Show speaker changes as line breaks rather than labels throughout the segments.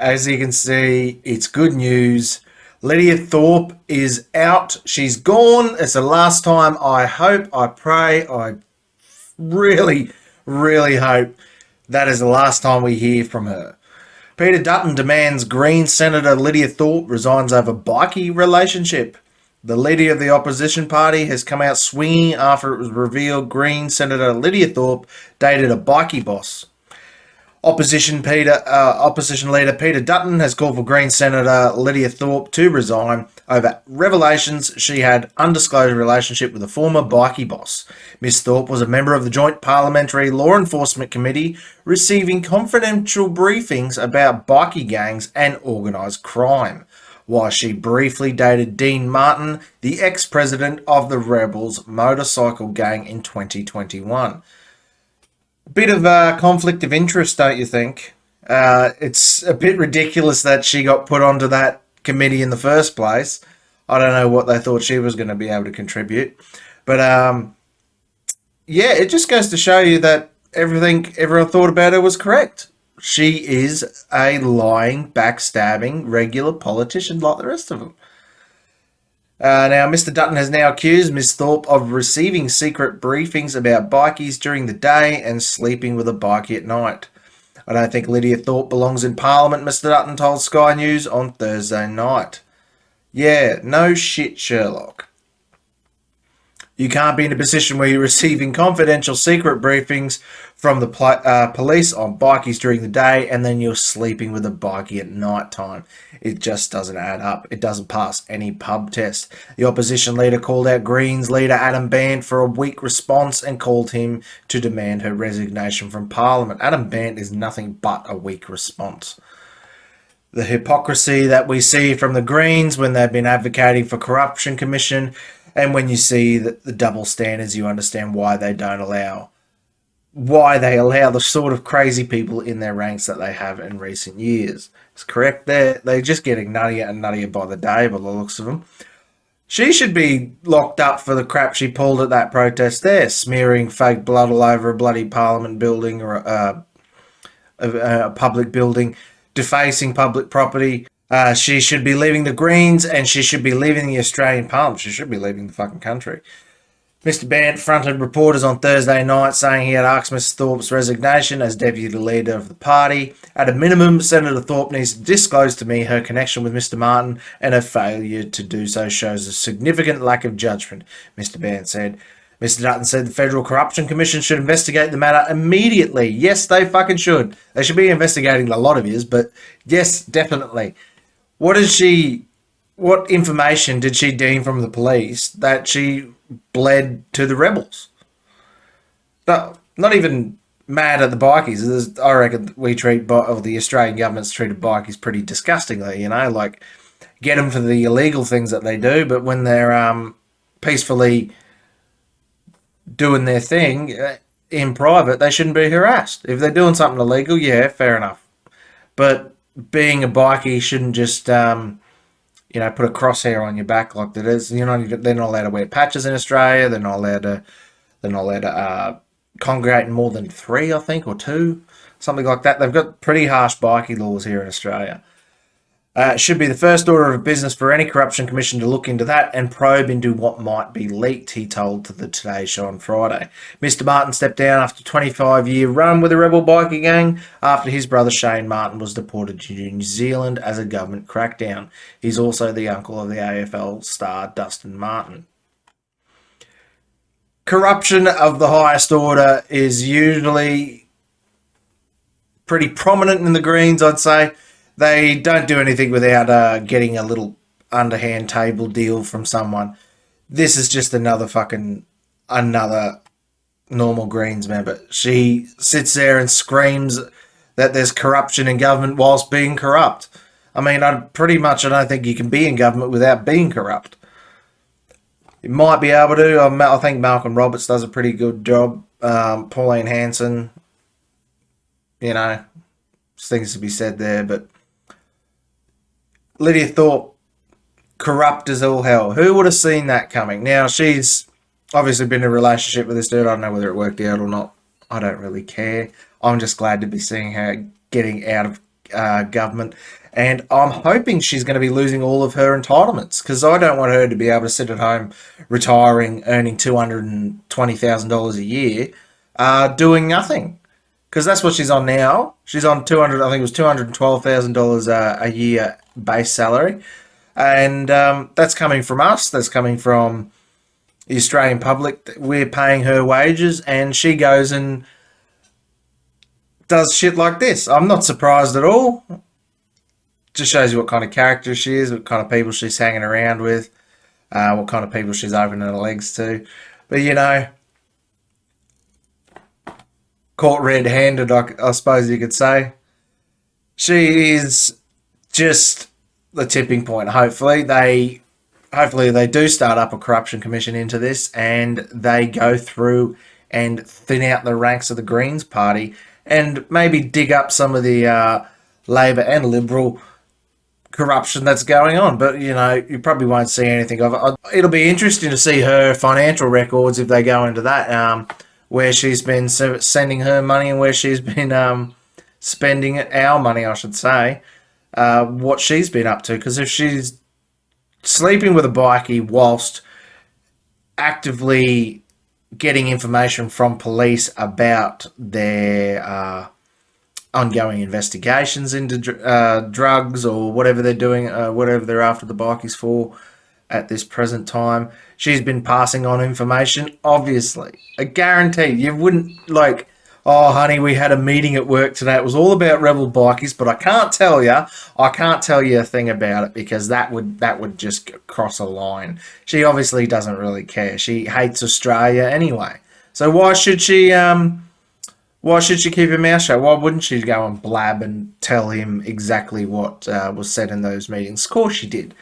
as you can see, it's good news. Lydia Thorpe is out. She's gone. It's the last time. I hope, I pray, I really, really hope that is the last time we hear from her. Peter Dutton demands Green Senator Lydia Thorpe resigns over bikie relationship. The leader of the opposition party has come out swinging after it was revealed Green Senator Lydia Thorpe dated a bikie boss. Opposition leader Peter Dutton has called for Green Senator Lydia Thorpe to resign over revelations she had undisclosed relationship with a former bikie boss. Ms Thorpe was a member of the Joint Parliamentary Law Enforcement Committee, receiving confidential briefings about bikie gangs and organised crime, while she briefly dated Dean Martin, the ex-president of the Rebels motorcycle gang in 2021. Bit of a conflict of interest, don't you think? It's a bit ridiculous that she got put onto that committee in the first place. I don't know what they thought she was going to be able to contribute. But, yeah, it just goes to show you that everything everyone thought about her was correct. She is a lying, backstabbing, regular politician like the rest of them. Now, Mr. Dutton has now accused Ms. Thorpe of receiving secret briefings about bikies during the day and sleeping with a bikie at night. I don't think Lydia Thorpe belongs in Parliament, Mr. Dutton told Sky News on Thursday night. Yeah, no shit, Sherlock. You can't be in a position where you're receiving confidential secret briefings from the police on bikies during the day and then you're sleeping with a bikie at night time. It just doesn't add up. It doesn't pass any pub test. The opposition leader called out Greens leader Adam Bandt for a weak response and called him to demand her resignation from Parliament. Adam Bandt is nothing but a weak response. The hypocrisy that we see from the Greens when they've been advocating for Corruption Commission, and when you see the double standards, you understand why they allow the sort of crazy people in their ranks that they have in recent years. It's correct. They're just getting nuttier and nuttier by the day by the looks of them. She should be locked up for the crap she pulled at that protest there, smearing fake blood all over a bloody Parliament building or a public building, defacing public property. She should be leaving the Greens and she should be leaving the Australian Parliament. She should be leaving the fucking country. Mr. Bandt fronted reporters on Thursday night saying he had asked Ms. Thorpe's resignation as deputy leader of the party. At a minimum, Senator Thorpe needs to disclose to me her connection with Mr. Martin, and her failure to do so shows a significant lack of judgment, Mr. Bandt said. Mr. Dutton said the Federal Corruption Commission should investigate the matter immediately. Yes, they fucking should. They should be investigating a lot of yours, but yes, definitely. What information did she deem from the police that she bled to the rebels? No, not even mad at the bikies. I reckon the Australian government's treated bikies pretty disgustingly, like get them for the illegal things that they do, but when they're peacefully doing their thing in private, they shouldn't be harassed. If they're doing something illegal, yeah, fair enough. But being a bikie shouldn't just, put a crosshair on your back like that is. They're not allowed to wear patches in Australia. They're not allowed to congregate in more than 3, I think, or 2, something like that. They've got pretty harsh bikie laws here in Australia. It should be the first order of business for any corruption commission to look into that and probe into what might be leaked, he told to the Today Show on Friday. Mr. Martin stepped down after a 25-year run with the rebel bikie gang after his brother Shane Martin was deported to New Zealand as a government crackdown. He's also the uncle of the AFL star Dustin Martin. Corruption of the highest order is usually pretty prominent in the Greens, I'd say. They don't do anything without getting a little underhand table deal from someone. This is just another normal Greens member. She sits there and screams that there's corruption in government whilst being corrupt. I mean, I don't think you can be in government without being corrupt. You might be able to. I think Malcolm Roberts does a pretty good job. Pauline Hanson, things to be said there, but Lydia Thorpe, corrupt as all hell. Who would have seen that coming? Now, she's obviously been in a relationship with this dude. I don't know whether it worked out or not. I don't really care. I'm just glad to be seeing her getting out of government. And I'm hoping she's going to be losing all of her entitlements, because I don't want her to be able to sit at home retiring, earning $220,000 a year, doing nothing. Because that's what she's on now. She's on I think it was $212,000 a year base salary. And that's coming from us. That's coming from the Australian public. We're paying her wages, and she goes and does shit like this. I'm not surprised at all. Just shows you what kind of character she is, what kind of people she's hanging around with, what kind of people she's opening her legs to. But, you know, caught red-handed, I suppose you could say. She is just the tipping point. Hopefully they do start up a corruption commission into this, and they go through and thin out the ranks of the Greens party, and maybe dig up some of the Labor and Liberal corruption that's going on. But, you know, you probably won't see anything of it. It'll be interesting to see her financial records if they go into that, where she's been sending her money and where she's been spending our money, I should say, what she's been up to. Because if she's sleeping with a bikie whilst actively getting information from police about their ongoing investigations into drugs or whatever they're doing, whatever they're after the bikies for at this present time, she's been passing on information, obviously. I guarantee you wouldn't, like, oh, honey, we had a meeting at work today. It was all about rebel bikies, but I can't tell you a thing about it, because that would just cross a line. She obviously doesn't really care. She hates Australia anyway. So why should she keep her mouth shut? Why wouldn't she go and blab and tell him exactly what was said in those meetings? Of course she did.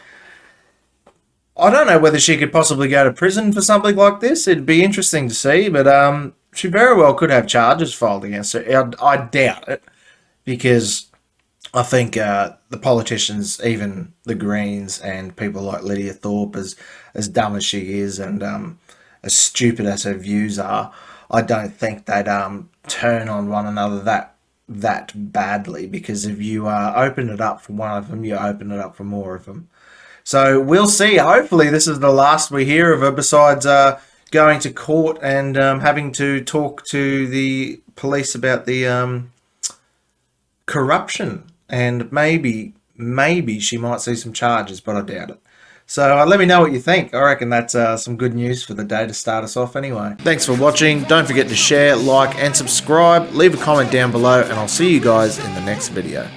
I don't know whether she could possibly go to prison for something like this. It'd be interesting to see, but she very well could have charges filed against her. I doubt it, because I think the politicians, even the Greens and people like Lida Thorpe, as dumb as she is and as stupid as her views are, I don't think they'd turn on one another that badly, because if you open it up for one of them, you open it up for more of them. So we'll see. Hopefully this is the last we hear of her, besides going to court and having to talk to the police about the corruption. And maybe she might see some charges, but I doubt it. So let me know what you think. I reckon that's some good news for the day to start us off anyway. Thanks for watching. Don't forget to share, like, and subscribe. Leave a comment down below, and I'll see you guys in the next video.